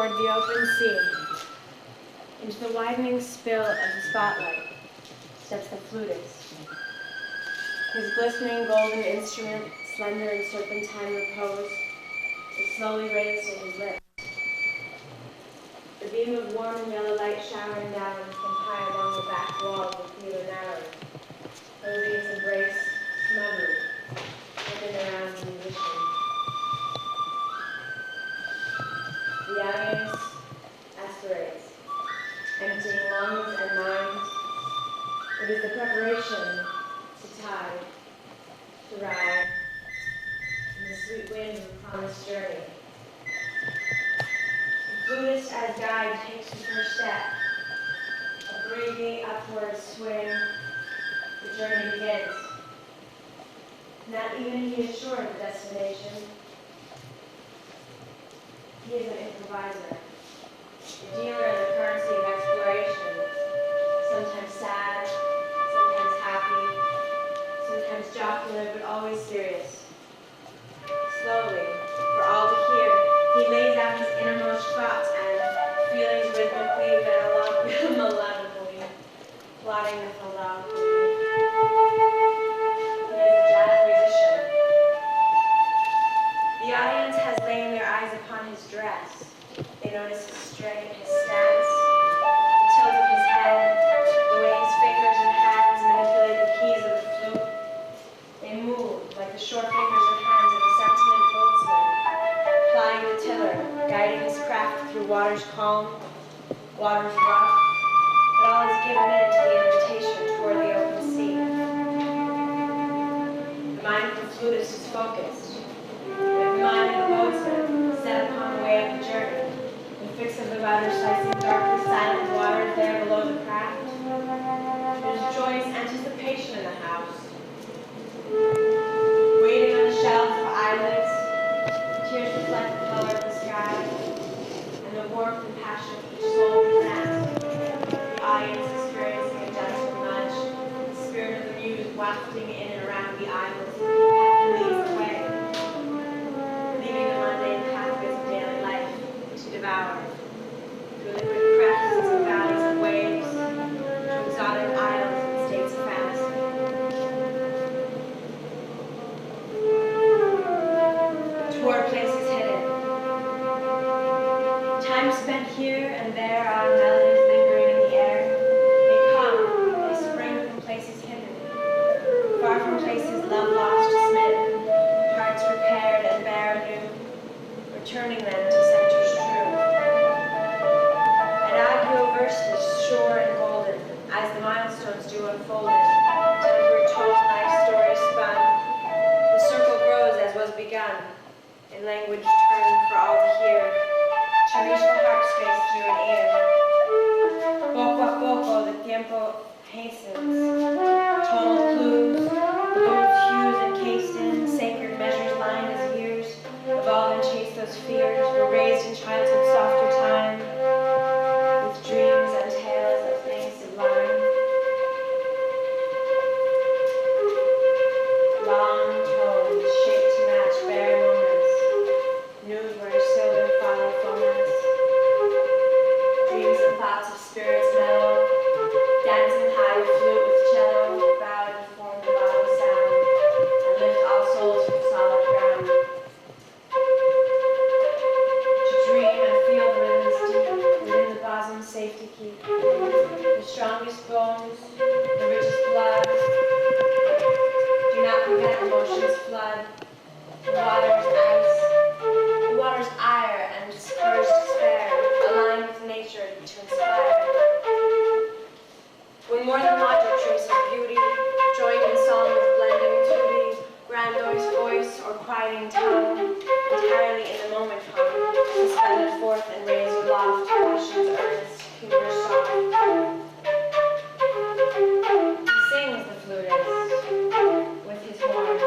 toward the open sea. Into the widening spill of the spotlight steps the flutist. His glistening golden instrument, slender in serpentine repose, is slowly raised to his lips. The beam of warm and yellow light showering down from high along the back wall of the theater narrows, holding its embrace smugly within around the musician. The audience aspirates, emptying lungs and minds. It is the preparation to tide, to ride, in the sweet wind of a promised journey. The flutist as guide takes the first step. A breezy upward swing, the journey begins. Not even he is sure of the destination. He is an improviser, a dealer in the currency of exploration, sometimes sad, sometimes happy, sometimes jocular, but always serious. Slowly, for all to hear, he lays out his innermost thoughts and feelings rhythmically, melodically, plotting with melodically. He is a jazz musician. The audience has lain their eyes upon his dress. They notice his straight, his stance, the tilt of his head, the way his fingers and hands manipulate the keys of the flute. They move like the short fingers and hands of a sentient boatsman, plying the tiller, guiding his craft through waters calm, waters rough, but all is given in to the invitation toward the open sea. The mind of the flutist is focused. The mind of the boatsman, set upon the way of the journey, the fix of the rudder slicing darkly silent waters there below the craft. There's joyous anticipation in the house. Waiting on the shelves of eyelids, tears reflect the color of the sky, and the warmth and passion of each soul presents. The audience experiencing a gentle nudge, the spirit of the muse wafting in and around the islands, and leads the way, leaving the mundane pathways of daily life to devour, through liquid crests and valleys of waves, to exotic isles and states of fantasy. Toward places hidden. Time spent here and there are melodies lingering in the air. They come, they spring from places hidden, far from places love lost smitten, hearts repaired and bare anew, returning them to centers true. Adagio verses sure and golden, as the milestones do unfolded, tempered told life stories spun, the circle grows as was begun, in language turned for all to hear, to reach the heart space through an ear. Poco a poco the tiempo hastens, tonal clues, blues, hues encased in, sacred measures lined as years, evolve and chase those fears, were raised in childhood's softer time, with dreams and tales of things sublime. Long tones shaped to match bare moments, nude where silver follow foamers, dreams and thoughts of spirits mellow, dancing high flute with cello, bowed to form the bottom sound, and lift all souls from solid ground. To dream and feel the rhythms deep, within the bosom's safety keep, the strongest bones, the richest blood. Do not prevent emotions flood. The water's ice, the water's ire, and discouraged despair, align with nature to inspire. When more than water traces beauty, joined in song with blending tutti, grandiose voice or quieting tongue, entirely in the moment come, suspended forth and raised aloft, passion's earnest, humorous song. He sings the flutist with his horn.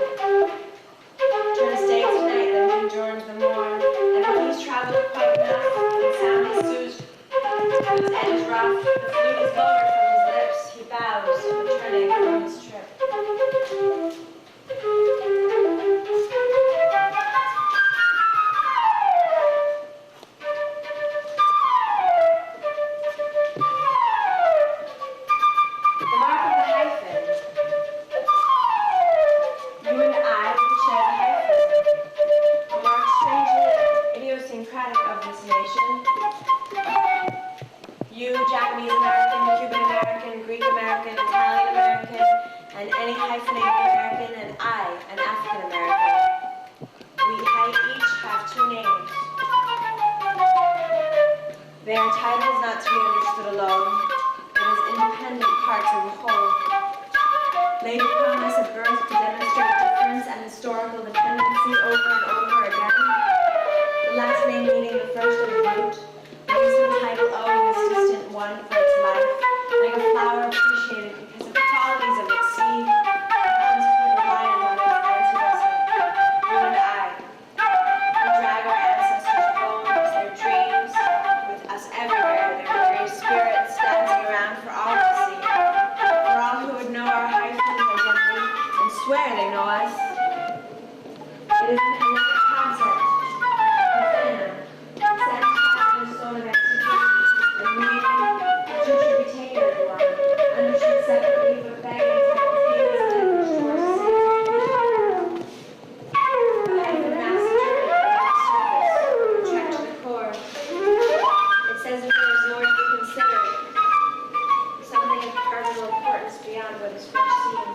Turn a stay tonight, then he joins the morn, and when he's traveled quite enough, and sound is soothed, whose edge is rough, the flute is lowered from his lips, he bows, returning from his trip. You, Japanese American, Cuban American, Greek American, Italian American, and any hyphenated American, and I, an African American. We each have two names. They are titles not to be understood alone, but as independent parts of the whole. Laid upon us at birth to demonstrate difference and historical dependency over and over again. The last name meaning the first of the root, makes the title owing this distant one for its life, like a flower appreciated because of the qualities of its seed, consequent reliance on its ancestry. You and I, we drag our ancestors' bones, their dreams, with us everywhere, their very spirits dancing around for all to see. For all who would know our hyphen identity and swear they know us. It is an Hellenic concept, Athena, satisfying the soul of antiquity, and meaning which should be taken as one, understood separately but begging simultaneously for shore sake. The hyphen massacred at the surface, trek to the core. It says that there is more to be considered, something of cardinal importance beyond what is first seen.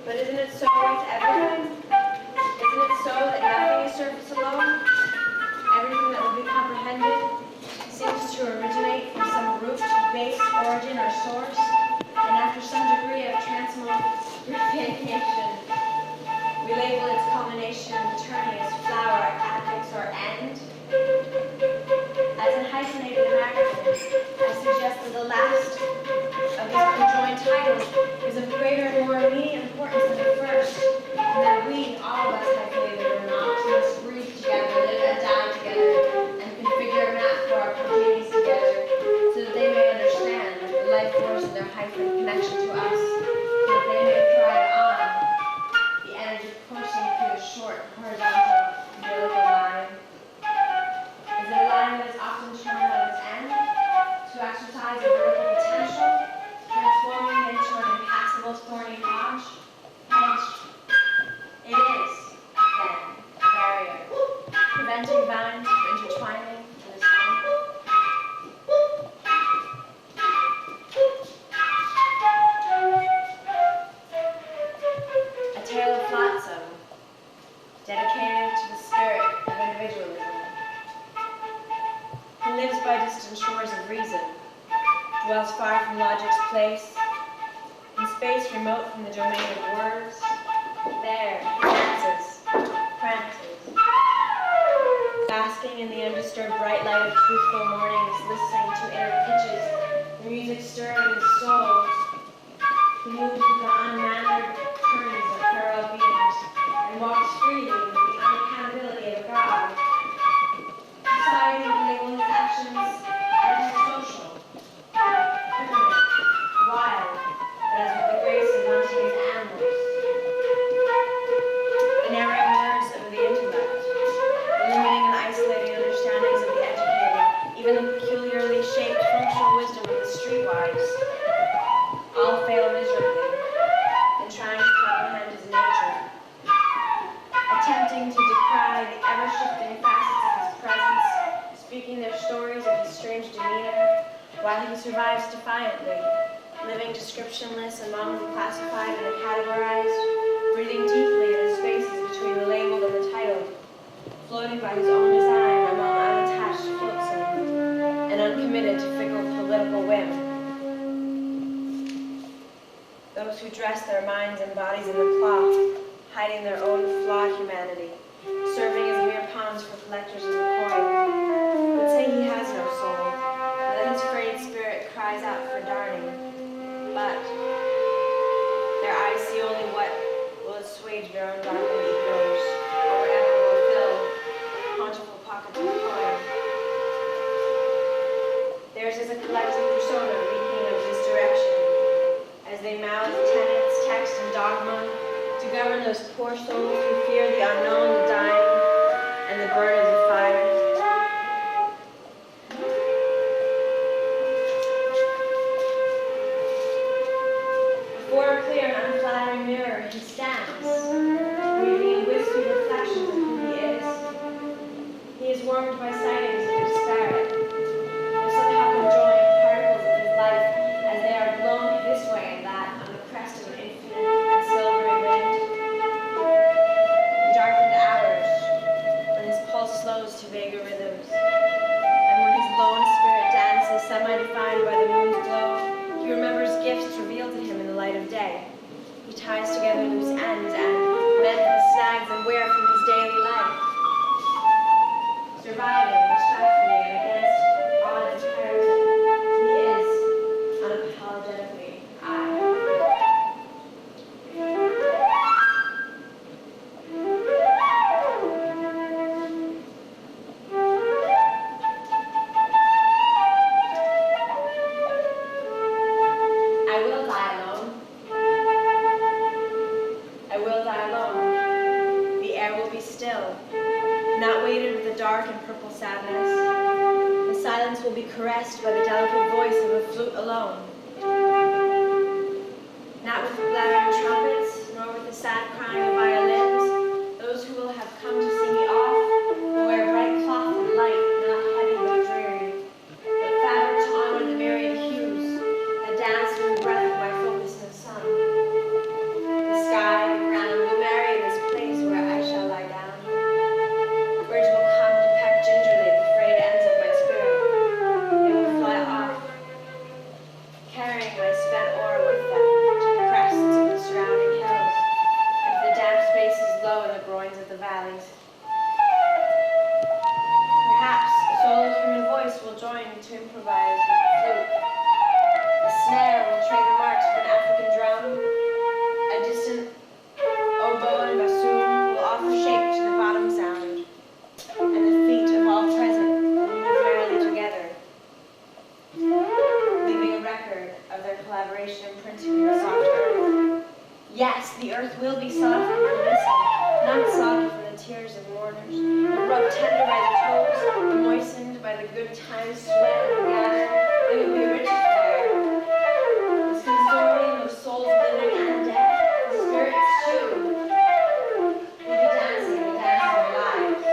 But isn't it so with everything? Isn't it so that nothing is surface alone? Everything that will be comprehended seems to originate from some root, base, origin, or source, and after some degree of transmogrification, we label its culmination, terminus, flower, apex, or end. As an hyphenated American, I suggest that the last of these conjoined titles is of greater and more immediate importance than the first, and that we, all of us hyphenated or not, must breathe together, live and die together, and configure a map for our progenies together, so that they may understand the life force of their hyphen connection to us, so that they may thrive on the energy coursing through the short, horizontal, umbilical line. Is it a line that is often termed at its end, to exercise a vertical potential, transforming it into an impassable thorny hedge? It is, then, a barrier, preventing vines from intertwining in the sun. A tale of Flotsam, dedicated to the spirit of individualism. He lives by distant shores of reason, dwells far from logic's place, in space remote from the domain of words. There he dances, prances, basking in the undisturbed bright light of truthful mornings, listening to inner pitches, the music stirring his soul. He moves with the unmannered turns of parallel beings, and walks freely with the unaccountability of God. Society will label his actions antisocial, primitive, wild, but as with the grace of Montaigne's animals. Inerrant words of the intellect, limiting and isolating understandings of the educated, even the peculiarly shaped functional wisdom of the streetwise, all fail miserably in trying to comprehend his nature. Attempting to decry the ever-shifting facets of his presence, speaking their stories of his strange demeanor, while he survives defiantly, living descriptionless among the classified and the categorized, breathing deeply in the spaces between the labeled and the titled, floating by his own design among unattached flotsam, and uncommitted to fickle political whim. Those who dress their minds and bodies in the cloth, hiding their own flawed humanity, serving as mere pawns for collectors of the coin, would say he has no soul, and that his frayed spirit cries out for darning. But their eyes see only what will assuage their own darkened egos, or whatever will fill plentiful pockets of coin. Theirs is a collective persona reeking of misdirection, as they mouth tenets, text, and dogma to govern those poor souls who fear the unknown, the dying, and the burn of the fire. Before a clear and unflattering mirror he stands, reading wispy reflections of who he is. He is warmed by sightings of disparate, though somehow conjoined rest by the delicate voice of a flute alone. Not with blaring trumpets, nor with the sad crying of violins. Those who will have come to see me off will wear bright cloth and light, not heavy but dreary, but fabric to honor the myriad hues that dance in the breath of my focusing sun. The sky, the ground will marry this place where I shall lie down. Birds will come to peck gingerly at the frayed ends of my spirit. They will fly off, carrying my spent aura with them to the crests of the surrounding hills, and to the damp spaces low in the groins of the valleys. Perhaps a solo human voice will join to improvise with the flute. A snare will trade the marks of an African drum. A distant oboe and bassoon will offer shape to the bottom sound, and the feet of all present will move merrily together, leaving a record of their collaboration imprinted in the soft earth. Yes, the earth will be soft and permissive, not soggy from the tears of mourners, but rubbed tender by the toes, moistened by the good times sweat and gather. It will be rich affair. This consortium of souls living and dead, spirits too, will be dancing the dance of their lives.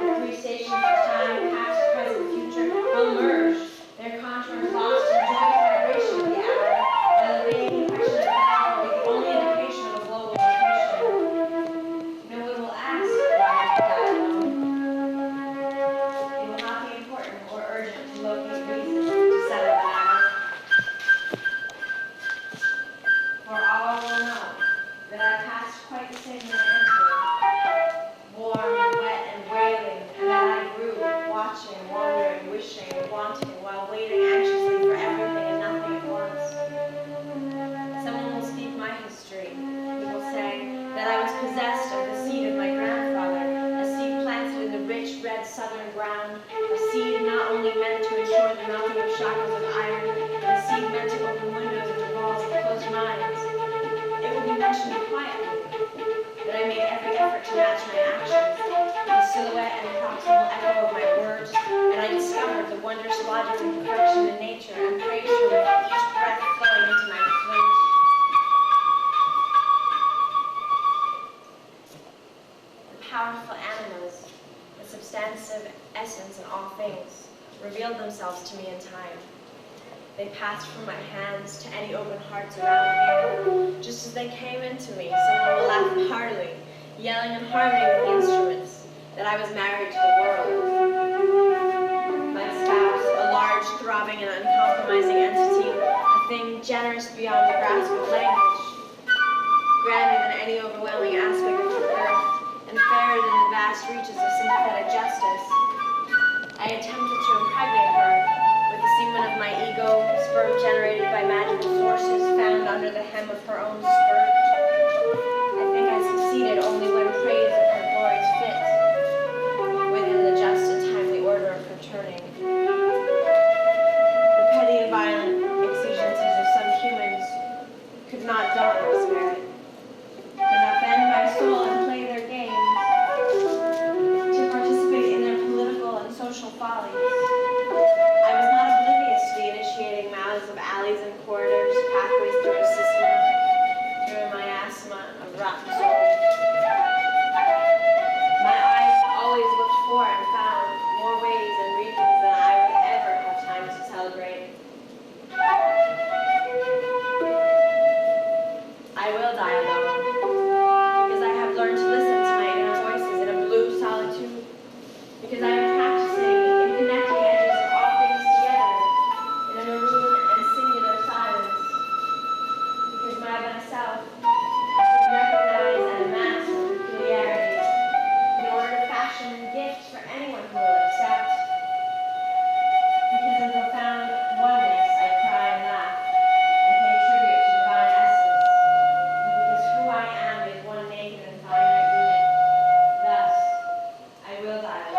The three stations of time, past, present, future, will merge, their contours lost in joyous vibration of the hour, while the vague impression of time will be the only indication of a global location. No one will ask why I die alone. It will not be important or urgent to locate reasons to settle the matter. For all will know that I passed quite the same when I entered, warm, wet, and wailing, and that I grew, watching, wondering, wishing, wanting, while waiting anxiously for everything and nothing at once. Someone will speak my history. He will say that I was possessed of the seed of my grandfather, a seed planted in the rich, red southern ground, a seed not only meant to ensure the melting of shackles of iron, but a seed meant to open windows into walls of closed minds. It will be mentioned quietly that I made every effort to match my actions, the silhouette and proximal echo of my words, and I discovered the wondrous logic and perfection in nature, and praised her with each breath flowing into my flute. The powerful animals, the substantive essence in all things, revealed themselves to me in time. They passed from my hands to any open hearts around me. Just as they came into me, someone will laugh heartily, yelling in harmony with the instruments, that I was married to the world. My spouse, a large, throbbing, and uncompromising entity, a thing generous beyond the grasp of language, grander than any overwhelming aspect of the earth, and fairer than the vast reaches of sympathetic justice. I attempted to impregnate her with the semen of my ego, sperm generated by magical sources found under the hem of her own skirt. I think I succeeded only when praise of her glories fit within the just and timely order of her turning. The petty and violent exigencies of some humans could not daunt this merit, could not bend my soul and play their games, to participate in their political and social follies. I was not oblivious to the initiating mouths of alleys and corridors, pathways through a system, through a miasma of rotten souls. My eyes always looked for and found more ways and regions than I would ever have time to celebrate. I will die alone, because I have learned to listen to my inner voices in a blue solitude, because I am practicing in connecting edges of all things together in a maroon and singular silence, because by myself I can recognize and amass my peculiarities in order to fashion gifts for anyone who will accept. Because in profound oneness I cry and laugh and pay tribute to divine essence, and because who I am is one naked and finite unit. Thus, I will die